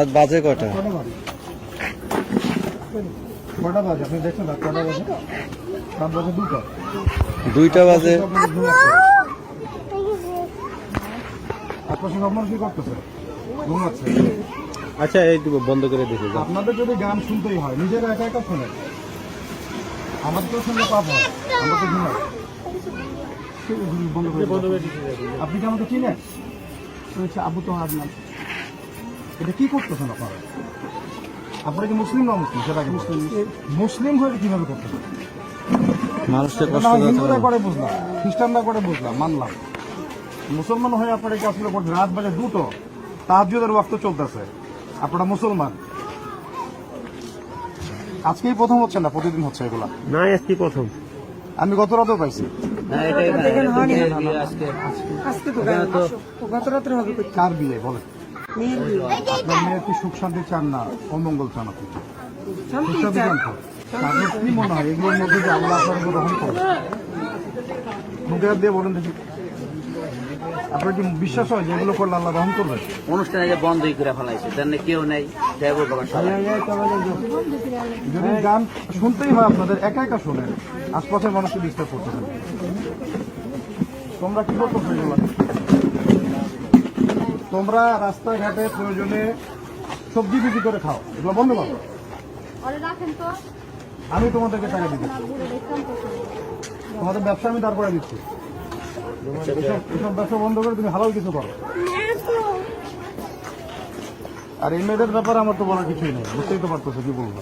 রাত বাজে কটা? কটা বাজে আপনি দেখছেন না? কটা বাজে? রাত বাজে 2টা। 2টা বাজে। আপনার সঙ্গে আপনার কি করতেছে? ঘুমাচ্ছে। আচ্ছা এই বন্ধ করে দেখে যাও। আপনাদের যদি গান শুনতেই হয় নিজেরা একা একা শোনেন, আমাদের তো শুনলে পাপ হয়, আমরা তো ঘুমাই। বন্ধ করে আপনি কি আমাকে চিনেন? আবু তো আপনার এটা কি করতেছেন আপনারা? আপনারা কি মুসলিম না মুসলিম সেটা কি মুসলিম হয়ে কিভাবে করতেছেন? মানুষকে কষ্ট হিন্দুরা করে বুঝলাম, খ্রিস্টানরা করে বুঝলাম, মানলাম। মুসলমান হয়ে আপনারা কি আসলে করছেন? রাত বাজে 2টো, তাহাজ্জুদের ওয়াক্ত চলতেছে, আপনারা মুসলমান। আজকেই প্রথম হচ্ছে না, প্রতিদিন হচ্ছে এগুলা? না আজকে প্রথম। আমি গত রাতেও পাইছি। কার বিয়ে বলে? আপনার মেয়ের কি সুখ শান্তি চান না অমঙ্গল চান? আপনি সুখ শান্তি চান তো? আপনার কি মনে হয় এগুলোর মধ্যে যে আল্লাহ আপনাকে গ্রহণ করে? মুখে হাত দিয়ে বলেন দেখি, আপনার কি বিশ্বাস হয় যে এগুলো করলে আল্লাহ গ্রহণ করবে? অনুষ্ঠানে যে বন্ধই করে ফেলাইছে, জানে কেউ নেই। যদি গান শুনতেই হয় আপনাদের একা একা শোনেন, আশপাশের মানুষকে ডিস্টার্ব করতেছেন। তোমরা কি করতেছো এগুলো? তোমরা রাস্তাঘাটে প্রয়োজনে সবজি বিক্রি করে খাও, এগুলো বন্ধ করো। আমি তোমাদেরকে টাকা দিচ্ছি, তোমাদের ব্যবসা আমি তারপরে দিচ্ছি। এসব ব্যবসা বন্ধ করে তুমি হালাল কিছু করো। আর এই মেয়েদের ব্যাপারে আমার তো বলার কিছুই নেই, বুঝতেই তো পারতেছো কি বলবো।